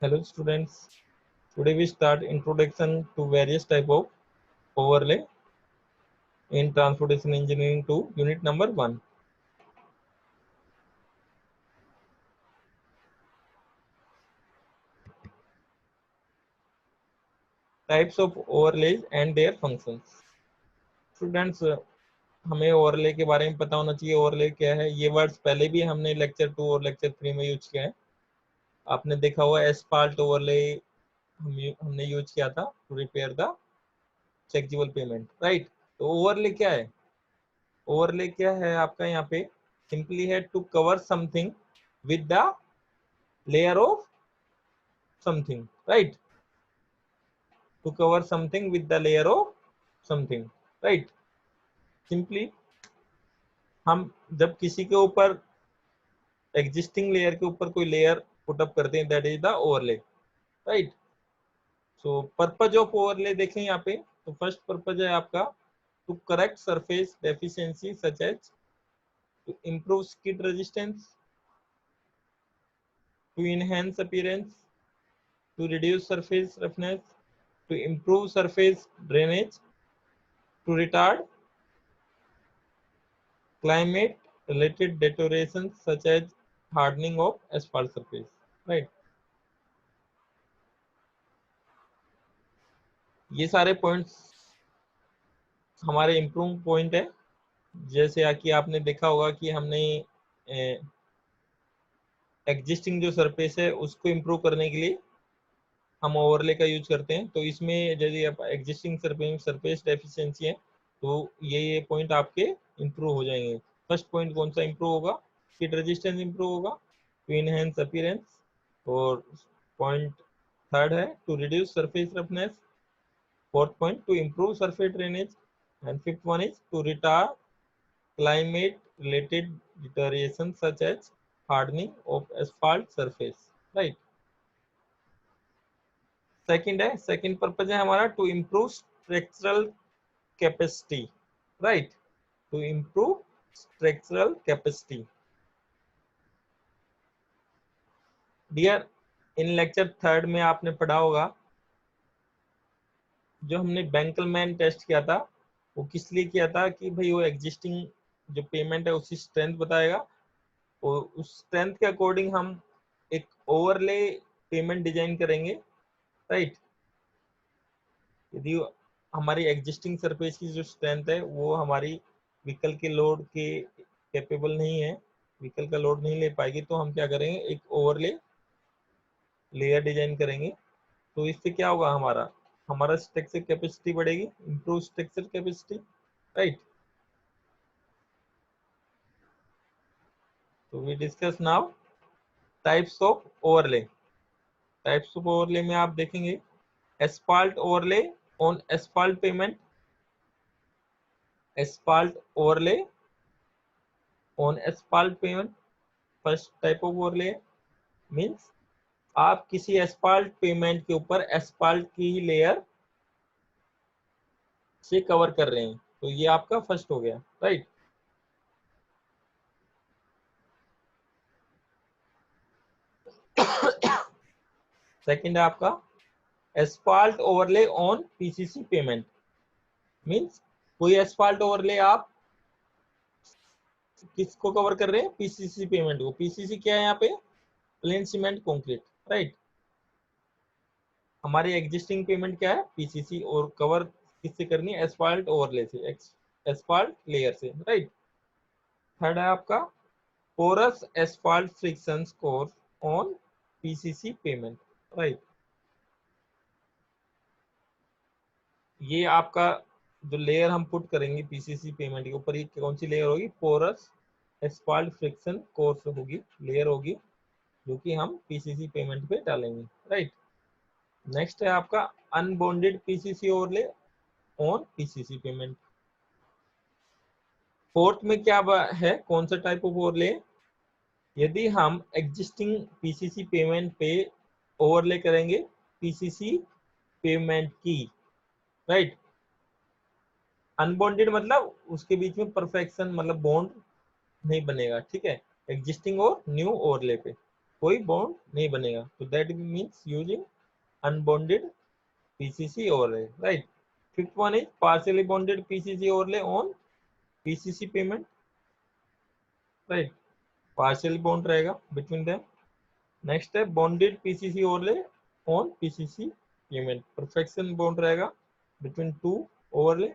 Hello students, today we start introduction to various type of overlay in transportation engineering 2 unit number 1. Types of overlays and their functions. Students, हमें overlay के बारे में पता होना चाहिए। Overlay क्या है? ये वर्ड्स पहले भी हमने लेक्चर 2 और लेक्चर 3 में यूज किया है। आपने देखा हुआ एस्फाल्ट ओवरले हमने यूज किया था टू रिपेयर द चेकजेबल पेमेंट, राइट। तो ओवरले क्या है? ओवरले क्या है आपका यहाँ पे? सिंपली है to cover something with the layer of something, right? To cover something with the layer of something, right? Simply हम जब किसी के ऊपर एग्जिस्टिंग लेयर के ऊपर कोई लेयर पुट अप करते हैं, that is the overlay, right. So purpose of overlay देखें यहाँ पे, तो फर्स्ट पर्पज है आपका to correct surface deficiency such as to improve skid resistance, to enhance appearance, to reduce surface roughness, to improve surface drainage, to retard climate related deteriorations such as hardening of asphalt surface, right? ये सारे points हमारे improve point है। जैसे कि आपने देखा होगा कि हमने एग्जिस्टिंग जो सरफेस है उसको इम्प्रूव करने के लिए हम ओवरले का यूज करते हैं। तो इसमें यदि आप एग्जिस्टिंग सरफेस डेफिशिएंसी है तो ये पॉइंट आपके इम्प्रूव हो जाएंगे। फर्स्ट पॉइंट कौन सा इम्प्रूव होगा? स्किड रेजिस्टेंस इम्प्रूव होगा, टू इनहेंस अपीयरेंस। और पॉइंट थर्ड है to reduce surface roughness. Fourth point to improve surface drainage. And fifth one is to retard climate related deterioration such as hardening of asphalt surface, right? Second है, second purpose है हमारा to improve structural capacity, right. To improve structural capacity. Dear, in lecture third में आपने पढ़ा होगा जो हमने बैंकलमैन test किया था वो किस लिए किया था कि भाई वो एग्जिस्टिंग जो पेमेंट है उसकी स्ट्रेंथ बताएगा और उस स्ट्रेंथ के अकॉर्डिंग हम एक ओवरले पेमेंट डिजाइन करेंगे, राइट। यदि हमारी एग्जिस्टिंग सरफेस की जो स्ट्रेंथ है वो हमारी व्हीकल के लोड के कैपेबल नहीं है, व्हीकल का लोड नहीं ले पाएगी, तो हम क्या करेंगे, एक ओवरले लेयर डिजाइन करेंगे। तो इससे क्या होगा, हमारा हमारा स्ट्रक्चर कैपेसिटी बढ़ेगी, इंप्रूव स्ट्रक्चर कैपेसिटी, राइट। तो we discuss now types of overlay. Types of overlay में आप देखेंगे asphalt overlay on asphalt pavement, asphalt overlay on asphalt pavement. First type of overlay means आप किसी एस्फाल्ट पेमेंट के ऊपर asphalt की layer से कवर कर रहे हैं, तो ये आपका फर्स्ट हो गया, राइट। सेकंड है आपका asphalt overlay on PCC pavement. Means कोई एस्फाल्ट ओवरले आप किसको कवर कर रहे हैं, पीसीसी पेमेंट को। पीसीसी क्या है यहाँ पे, प्लेन सीमेंट कंक्रीट, राइट। हमारी एग्जिस्टिंग पेमेंट क्या है, पीसीसी, और कवर किससे करनी है, एस्फाल्ट ओवरले से, एस्फाल्ट लेयर से, राइट। थर्ड है आपका porous asphalt friction course on PCC pavement, right. ये आपका जो लेयर हम पुट करेंगे पीसीसी पेमेंट के ऊपर, ये कौन सी लेयर होगी, पोरस एस्फाल्ट फ्रिक्शन कोर्स होगी, लेयर होगी, जो कि हम पीसीसी पेमेंट पे डालेंगे, राइट। नेक्स्ट है आपका unbonded PCC overlay on PCC payment. Fourth में क्या है, कौन सा टाइप ऑफ ओवरले, यदि हम एग्जिस्टिंग पीसीसी पेमेंट पे ओवरले करेंगे पीसीसी पेमेंट की, राइट। अनबॉन्डेड मतलब उसके बीच में परफेक्शन मतलब बॉन्ड नहीं बनेगा, ठीक है, एग्जिस्टिंग और न्यू ओवरले पे। कोई बॉन्ड नहीं बनेगा। तो that means using unbonded PCC overlay, right. Fifth one is partially bonded PCC overlay on PCC pavement, right. Partial bond रहेगा बिटवीन देम। नेक्स्ट है bonded PCC overlay on PCC pavement, perfection bond रहेगा between two overlay,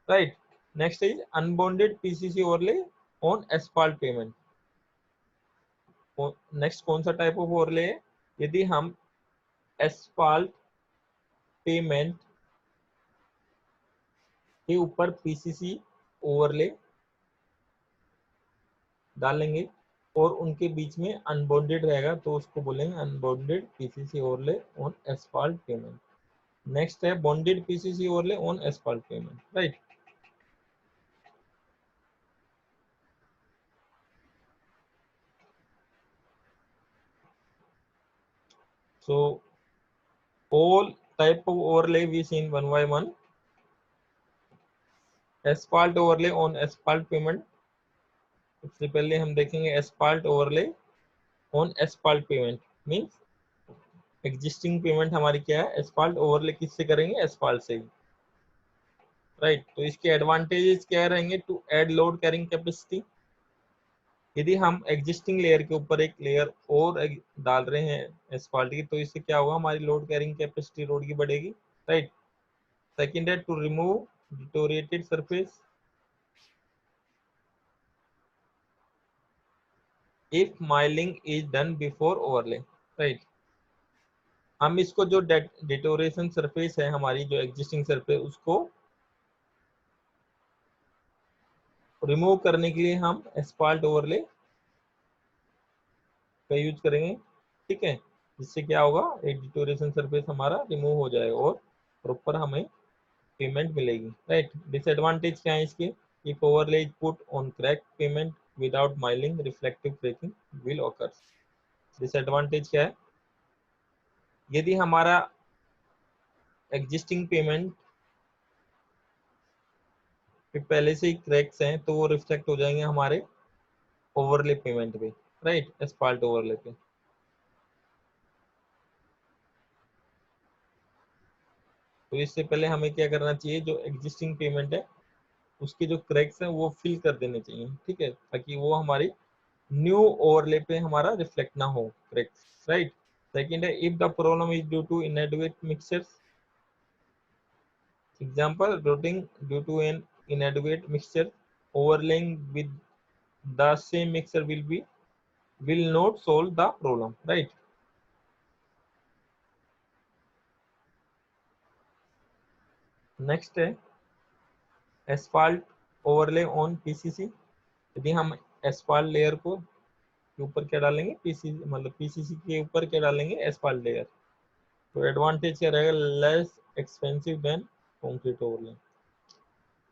right. Next is unbonded PCC overlay on asphalt pavement. Next कौन सा type of overlay है? यदि हम asphalt payment के ऊपर पीसीसी ओवरले डालेंगे और उनके बीच में अनबॉन्डेड रहेगा तो उसको बोलेंगे unbonded PCC overlay on asphalt pavement. Next है bonded PCC overlay on asphalt pavement, right. So all type of overlay we seen one by one. Asphalt overlay on asphalt payment, सबसे पहले हम देखेंगे asphalt overlay on asphalt payment means existing payment हमारी क्या है, asphalt overlay किससे करेंगे, asphalt से ही, राइट। तो इसके एडवांटेजेस क्या रहेंगे? To add load carrying capacity, यदि हम एग्जिस्टिंग लेयर के ऊपर एक लेयर और डाल रहे हैं asphalt की तो इससे क्या होगा, हमारी लोड कैरिंग कैपेसिटी रोड की बढ़ेगी, राइट। सेकेंड है to remove deteriorated surface if miling is done before overlay, right. हम इसको जो डिटोरेशन सरफेस है हमारी जो एग्जिस्टिंग सरफेस उसको रिमूव करने के लिए हम एस्फाल्ट ओवरले का यूज करेंगे, ठीक है। जिससे क्या होगा, एक डिटोरेशन सरफेस हमारा रिमूव हो जाएगा और प्रॉपर हमें पेमेंट मिलेगी, राइट। डिसएडवांटेज क्या है इसके? If overlay is put on crack pavement without milling reflective breaking will occur. Disadvantage क्या है? यदि हमारा एग्जिस्टिंग पेमेंट पहले से ही क्रैक्स हैं तो वो रिफ्लेक्ट हो जाएंगे हमारे ओवरले पेमेंट पे, राइट, एस्फाल्ट ओवरले पे। तो इससे पहले हमें क्या करना चाहिए, जो एग्जिस्टिंग पेमेंट है उसके जो क्रैक्स हैं वो फिल कर देने चाहिए, ठीक है, ताकि वो हमारी न्यू ओवरले पे हमारा रिफ्लेक्ट ना हो क्रैक्स, राइट। सेकंड है if the problem is due to inadequate mixtures, example routing due to an inadequate mixture, overlaying with the same mixture will not solve the problem, right। Next है asphalt overlay on PCC, यदि हम asphalt layer को के ऊपर क्या डालेंगे, PCC मतलब PCC के ऊपर क्या डालेंगे, एस्फाल्ट लेयर। तो एडवांटेज क्या रहेगा, less expensive than concrete overlay.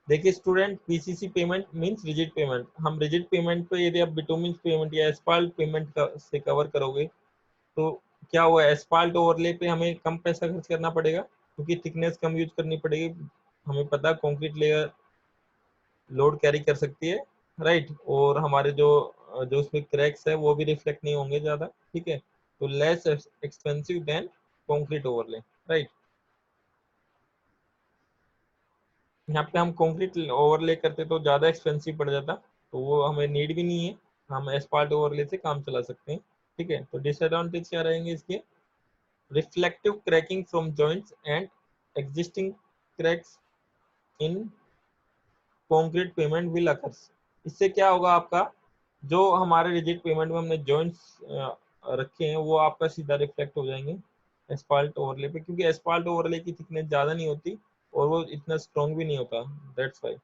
देखिए student, PCC pavement means rigid pavement, हम रिजिड पेमेंट पे यदि आप बिटुमिन पेमेंट या एस्फाल्ट पेमेंट से कवर करोगे तो क्या हुआ, एस्फाल्ट ओवरले पे हमें कम पैसा खर्च करना पड़ेगा क्योंकि थिकनेस कम यूज करनी पड़ेगी। हमें पता है कंक्रीट लेयर लोड कैरी कर सकती है, राइट। और हमारे जो जो उसमें क्रैक्स है वो भी रिफ्लेक्ट नहीं होंगे ज्यादा, ठीक है। तो less expensive than concrete overlay, right. यहाँ पे हम कंक्रीट ओवरले करते तो ज्यादा एक्सपेंसिव पड़ जाता, तो वो हमें नीड भी नहीं है, हम एस्फाल्ट ओवरले से काम चला सकते हैं, ठीक है। तो डिसएडवांटेज क्या रहेंगे इसके, reflective cracking from joints and existing cracks in concrete pavement will occur। इससे क्या होगा, आपका जो हमारे रिजिड पेमेंट में हमने जॉइंट्स रखे हैं वो आपका सीधा रिफ्लेक्ट हो जाएंगे एस्फाल्ट ओवरले पे, क्योंकि एस्फाल्ट ओवरले की थिकनेस ज्यादा नहीं होती और वो इतना स्ट्रॉन्ग भी नहीं होता, that's why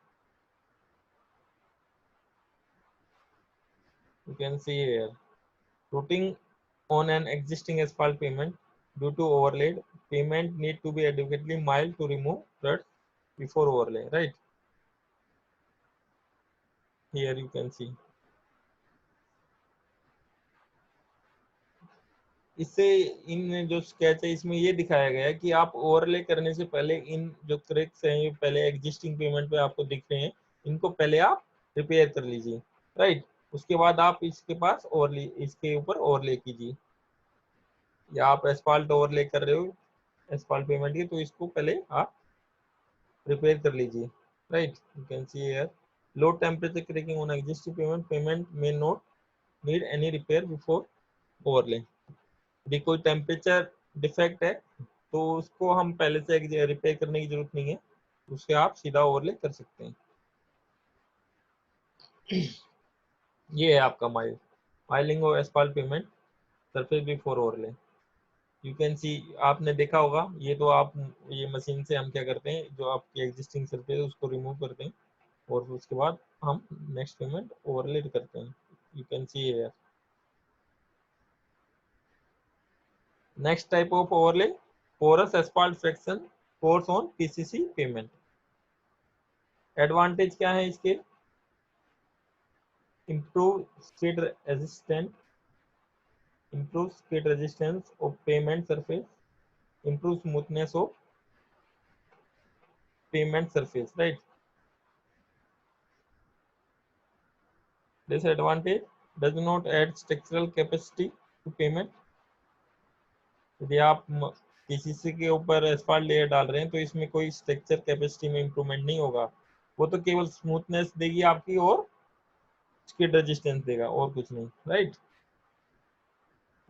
you can see here routing on an existing asphalt pavement due to overlaid pavement need to be adequately miled to remove ruts before overlay, right। Here you can see, इससे इन जो sketch है इसमें ये दिखाया गया है कि आप ओवरले करने से पहले इन जो क्रैक्स हैं ये पहले एग्जिस्टिंग पेमेंट पे आपको दिख रहे हैं, इनको पहले आप रिपेयर कर लीजिए, राइट। उसके बाद आप इसके पास ओवरले, इसके ऊपर ओवरले कीजिए, या आप एस्फाल्ट ओवरले कर रहे हो एस्फाल्ट पेमेंट की, तो इसको पहले आप प्रिपेयर कर लीजिए, right. You can see here low temperature cracking on existing pavement में not need any repair before overlay. यदि कोई टेम्परेचर डिफेक्ट है तो उसको हम पहले से रिपेयर करने की जरूरत नहीं है, उससे आप सीधा ओवरले कर सकते हैं। ये है आपका माइलिंग और asphalt payment surface before overlay. You can सी, आपने देखा होगा, ये तो आप ये मशीन से हम क्या करते हैं, जो आपकी एग्जिस्टिंग सरफेस है उसको रिमूव करते हैं और उसके बाद हम नेक्स्ट पेमेंट ओवरले करते हैं। You can see here next type of overlay, porous asphalt friction course on PCC pavement. Advantage क्या है इसके, improve skid resistance, improve skid resistance of pavement surface, improve smoothness of pavement surface, right. Disadvantage, does not add structural capacity to pavement। यदि आप PCC के ऊपर asphalt layer डाल रहे हैं तो इसमें कोई स्ट्रक्चर कैपेसिटी में इंप्रूवमेंट नहीं होगा, वो तो केवल स्मूथनेस देगी आपकी और स्किड रेजिस्टेंस देगा और कुछ नहीं, राइट।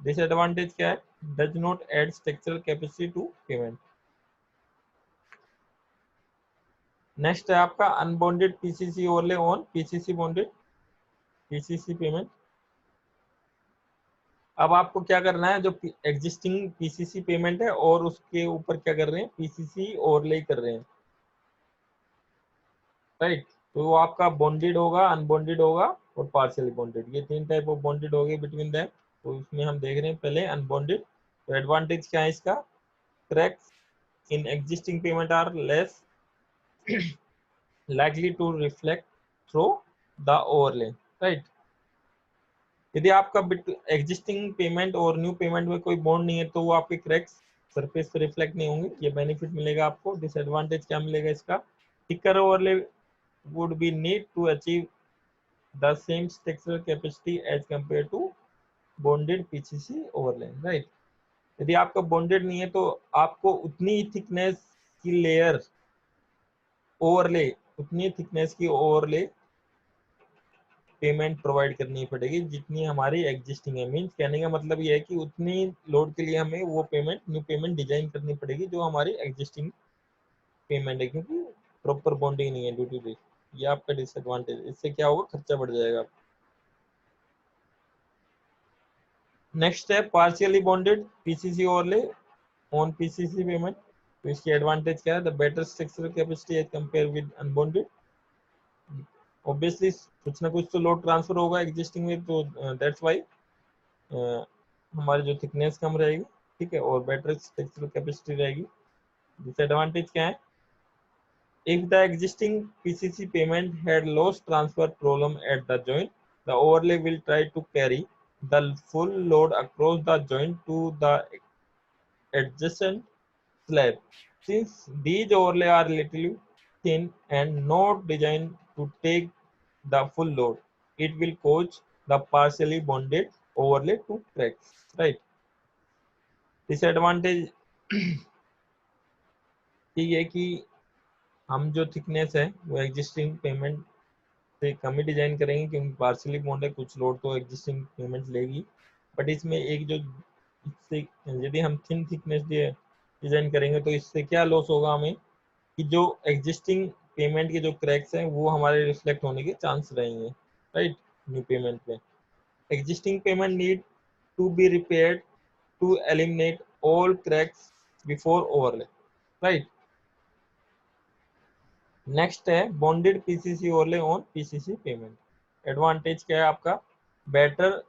डिसएडवांटेज क्या है, does not add structural capacity to pavement. Next है आपका unbonded PCC overlay on PCC bonded PCC pavement. अब आपको क्या करना है, जो एग्जिस्टिंग पीसीसी पेमेंट है और उसके ऊपर क्या कर रहे हैं, पीसीसी ओवरले कर रहे हैं, राइट। तो वो आपका बॉन्डेड होगा, अनबॉन्डेड होगा और पार्शियली बॉन्डेड, ये तीन टाइप ऑफ बॉन्डेड हो गए बिटवीन दैम। तो इसमें हम देख रहे हैं पहले अनबॉन्डेड। तो एडवांटेज क्या है इसका, cracks in existing pavement are less likely to reflect through the overlay, right। यदि आपका एग्जिस्टिंग पेमेंट और न्यू पेमेंट में कोई बॉन्ड नहीं है तो वो आपके क्रैक्स सरफेस पे रिफ्लेक्ट नहीं होंगे, ये बेनिफिट मिलेगा आपको। डिसएडवांटेज क्या मिलेगा इसका, thicker overlay would be need to achieve the same structural capacity as compared to bonded PCC overlay, right। यदि आपका बॉन्डेड नहीं है तो आपको उतनी थिकनेस की लेयर ओवरले, उतनी थिकनेस की ओवरले पेमेंट प्रोवाइड करनी पड़ेगी जितनी हमारी एग्जिस्टिंग है। मीन्स कहने का मतलब ये है कि उतनी लोड के लिए हमें वो पेमेंट, न्यू पेमेंट डिजाइन करनी पड़ेगी जो हमारी एग्जिस्टिंग पेमेंट है, क्योंकि प्रॉपर बॉन्डिंग नहीं है ड्यू टू दिस। ये आपका डिसएडवांटेज, इससे क्या होगा, खर्चा बढ़ जाएगा। नेक्स्ट है partially bonded PCC overlay on PCC pavement. तो इसकी एडवांटेज क्या है, the better structural capacity as compare with unbonded. Obviously कुछ ना कुछ तो लोड ट्रांसफर होगा एग्जिस्टिंग में, तो दैट्स वाई हमारी जो थिकनेस कम रहेगी, ठीक है, और बेटर स्ट्रक्चरल कैपेसिटी रहेगी। डिसएडवांटेज क्या है, if the existing PCC payment had lost transfer problem at the joint, the overlay will try to carry the full load across the joint to the adjacent slab. Since these overlay are relatively thin and not designed to take the full load, it will cause the partially bonded overlay to crack, right। Disadvantage ये कि हम जो thickness है वो existing payment से कम ही design करेंगे, क्योंकि partially bond है, कुछ लोड तो एग्जिस्टिंग पेमेंट लेगी। बट इसमें एक जो इससे यदि हम थिन थिकनेस डिजाइन करेंगे तो इससे क्या लॉस होगा हमें, कि जो एग्जिस्टिंग पेमेंट के जो क्रैक्स हैं वो हमारे रिफ्लेक्ट होने के चांस रहेंगे, राइट, न्यू पेमेंट पे। Existing pavement need to be repaired to eliminate all cracks before overlay, right. Next है bonded PCC overlay on PCC pavement. Advantage क्या है आपका, better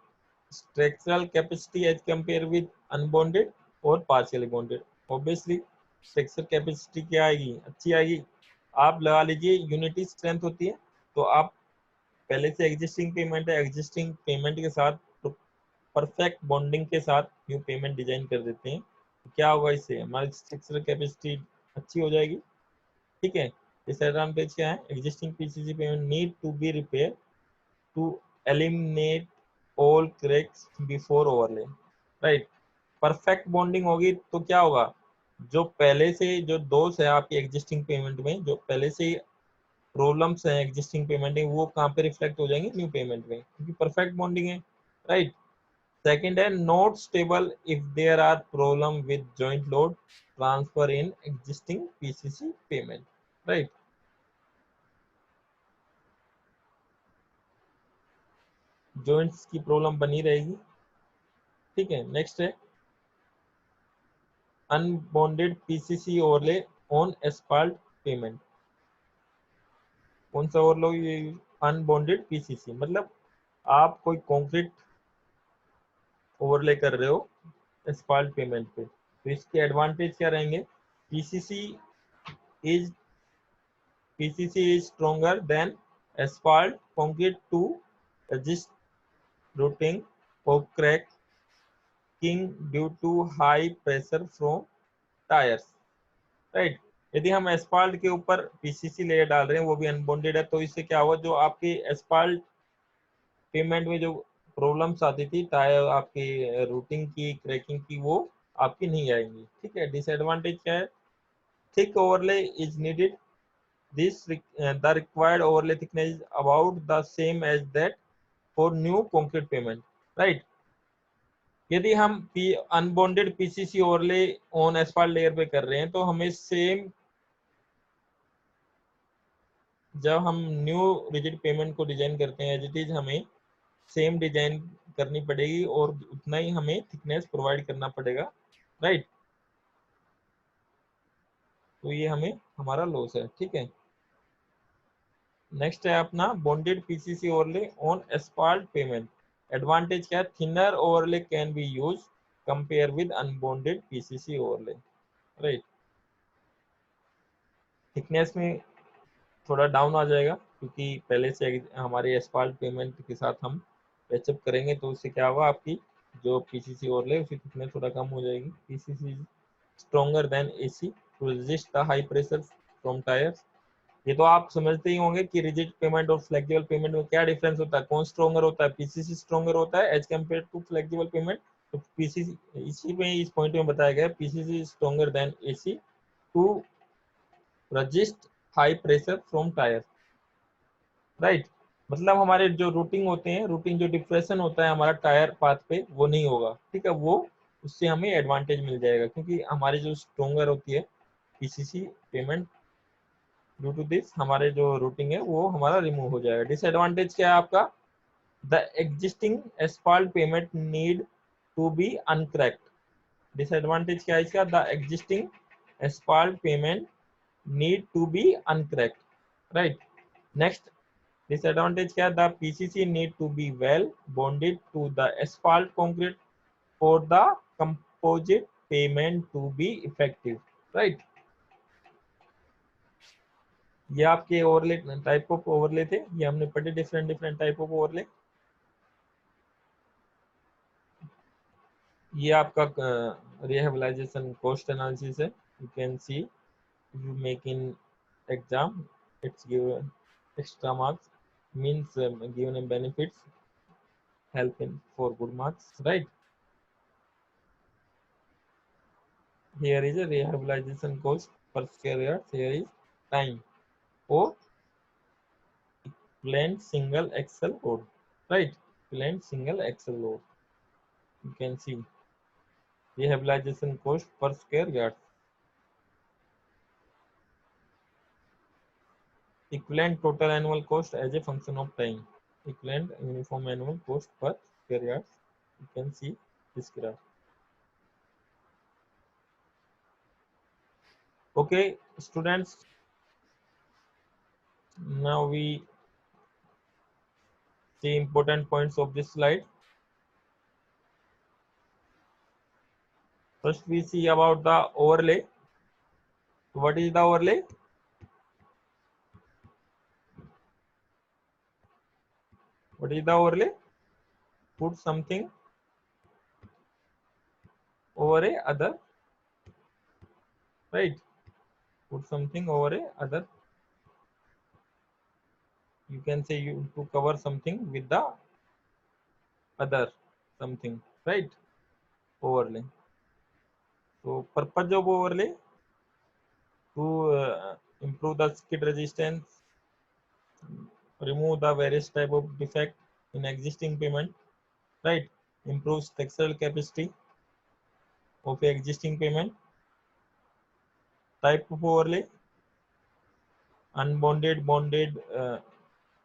structural capacity as compare with unbonded और partially bonded. Obviously structural capacity क्या आएगी, अच्छी आएगी। आप लगा लीजिए यूनिटी स्ट्रेंथ होती है, तो आप पहले से एग्जिस्टिंग पेमेंट है, एग्जिस्टिंग पेमेंट के साथ परफेक्ट बॉन्डिंग के साथ न्यू पेमेंट डिजाइन कर देते हैं, तो क्या होगा, इससे हमारी स्ट्रक्चरल कैपेसिटी अच्छी हो जाएगी, ठीक है। डिसएडवांटेज क्या है, existing PCC pavement need to be repair to eliminate all cracks before overlay, right? Perfect bonding होगी तो क्या होगा, जो पहले से जो दोष है आपकी एग्जिस्टिंग पेमेंट में, जो पहले से प्रॉब्लम्स हैं एग्जिस्टिंग पेमेंट में, वो कहाँ पे रिफ्लेक्ट हो जाएंगे, न्यू पेमेंट में, क्योंकि परफेक्ट बॉन्डिंग है, राइट? सेकंड है not stable if there are problem with joint load transfer in existing PCC pavement, right? Joints की प्रॉब्लम बनी रहेगी, ठीक है। नेक्स्ट है unbonded PCC overlay on asphalt pavement. कौन सा ओवरलो, ये अनबॉन्डेड पीसीसी मतलब आप कोई कंक्रीट ओवरले कर रहे हो एस्फाल्ट पेमेंट पे, तो इसके एडवांटेज क्या रहेंगे? PCC is PCC is stronger than asphalt concrete to resist rotting or cracking due to high pressure from tires, right? यदि हम एस्फाल्ट के ऊपर पीसीसी लेयर डाल रहे हैं, वो भी अनबॉन्डेड है, तो इससे क्या हुआ, जो आपकी एस्फाल्ट पेमेंट में जो प्रॉब्लम्स आती थी टायर आपकी रूटिंग की, क्रैकिंग की, वो आपकी नहीं आएंगी, ठीक है। डिसएडवांटेज क्या है? Thick overlay is needed, this the required overlay thickness is about the same as that for new concrete pavement, right? यदि हम unbonded PCC overlay on asphalt layer पे कर रहे हैं, तो हमें सेम, जब हम न्यू रिजिड पेमेंट को डिजाइन करते हैं एज इट इज, हमें सेम डिजाइन करनी पड़ेगी और उतना ही हमें थिकनेस प्रोवाइड करना पड़ेगा, राइट? तो ये हमें हमारा लॉस है, ठीक है। नेक्स्ट है अपना bonded PCC overlay on asphalt payment. Advantage क्या है? Thinner overlay can be use compare with unbonded PCC overlay, right? Thickness में थोड़ा डाउन आ जाएगा, क्योंकि पहले से हमारे एस्फाल्ट पेमेंट के साथ हम पैचअप करेंगे, तो उससे क्या होगा, आपकी जो पीसीसी ओवरले उसकी थिकनेस थोड़ा कम हो जाएगी। PCC stronger than AC to resist the high pressure from tyres. ये तो आप समझते ही होंगे कि रिजिड पेमेंट और फ्लेक्सिबल पेमेंट में क्या डिफरेंस होता है, कौन स्ट्रॉन्गर होता है? पीसीसी स्ट्रॉन्गर होता है as compare to flexible pavement. तो पीसीसी, इसी में इस पॉइंट में बताया गया, PCC stronger than AC to resist high pressure from tyre, right? मतलब हमारे जो रूटिंग होते हैं, रूटिंग जो डिप्रेशन होता है हमारा टायर पाथ पे, वो नहीं होगा, ठीक है। वो उससे हमें एडवांटेज मिल जाएगा, क्योंकि हमारी जो स्ट्रॉन्गर होती है PCC pavement, due to this हमारे जो रूटिंग है वो हमारा रिमूव हो जाएगा। डिसएडवांटेज क्या है आपका? The existing asphalt pavement need to be uncracked. Disadvantage क्या है इसका? The existing asphalt pavement need to be uncracked, right? Next disadvantage क्या? the PCC need to be well bonded to the asphalt concrete for the composite payment to be effective, right? ये आपके overlay type of overlay थे, ये हमने पढ़े different different type of overlay. ये आपका रिहेबिलाइजेशन cost analysis है, you can C you make in exam, it's given extra marks, means given a benefits help in for good marks, right? Here is a rehabilitation cost per square yard. Here is time for planned single axle load, right? Planned single axle load, you can see rehabilitation cost per square yard. Equivalent total annual cost as a function of time. Equivalent uniform annual cost per square yard, you can see this graph. Okay students, now we see important points of this slide. First we see about the overlay. What is the overlay? What is the overlay? Put something over a other, right? Put something over a other. You can say you to cover something with the other something, right? Overlay. So purpose of overlay to improve the skid resistance, remove the various type of defect in existing pavement, right? Improve structural capacity of existing pavement. Type of overlay: unbonded, bonded,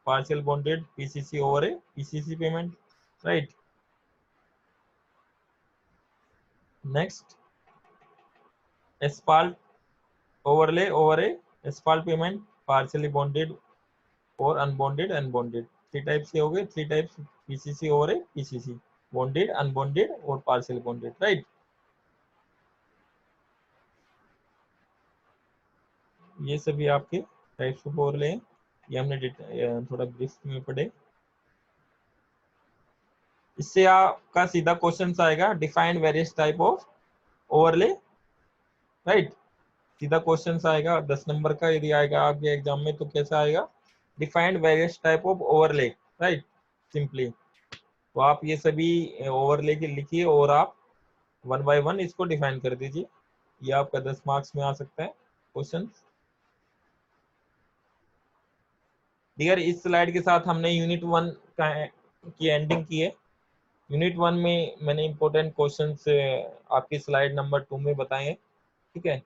partial bonded, PCC over a PCC pavement, right? Next, asphalt overlay over a asphalt pavement, partially bonded और unbonded, unbonded. Three types के हो गए, three types PCC over a PCC, bonded, unbonded और partially bonded, right? ये सभी आपके types of overlay हैं, ये हमने थोड़ा ब्रीफ में पढ़े। इससे आपका सीधा क्वेश्चन आएगा, define various type of overlay, right? सीधा क्वेश्चन आएगा 10 नंबर का, यदि आएगा आपके एग्जाम में तो कैसा आएगा, defined various type of overlay, right? Simply तो आप ये सभी ओवरले के लिखिए और आप वन बाय वन इसको डिफाइन कर दीजिए, ये आपका 10 मार्क्स में आ सकता है क्वेश्चन। डियर, इस स्लाइड के साथ हमने यूनिट 1 की एंडिंग की है। यूनिट 1 में मैंने इंपॉर्टेंट क्वेश्चंस आपकी स्लाइड नंबर 2 में बताए हैं, ठीक है?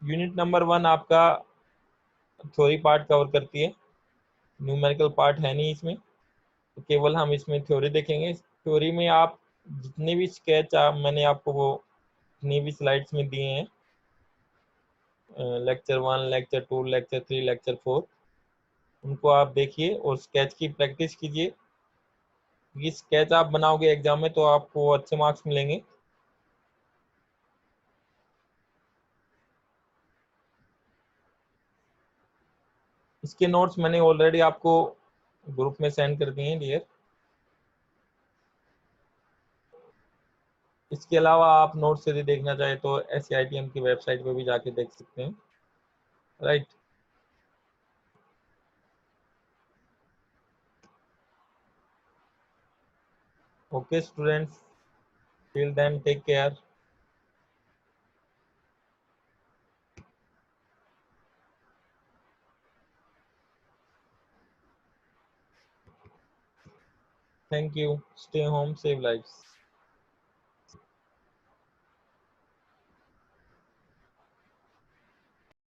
यूनिट नंबर 1 आपका थ्योरी पार्ट कवर करती है, न्यूमेरिकल पार्ट है नहीं इसमें, तो केवल हम इसमें थ्योरी देखेंगे। थ्योरी में आप जितने भी स्केच मैंने आपको वो जितनी भी स्लाइड्स में दिए हैं, लेक्चर 1, लेक्चर 2, लेक्चर 3, लेक्चर 4, उनको आप देखिए और स्केच की प्रैक्टिस कीजिए। ये स्केच आप बनाओगे एग्जाम में तो आपको अच्छे मार्क्स मिलेंगे। इसके नोट्स मैंने ऑलरेडी आपको ग्रुप में सेंड कर दिए हैं डियर। इसके अलावा आप नोट्स यदि देखना चाहे तो SCITM की वेबसाइट पे भी जाके देख सकते हैं, right? Okay students, till then take care. Thank you. Stay home, save lives.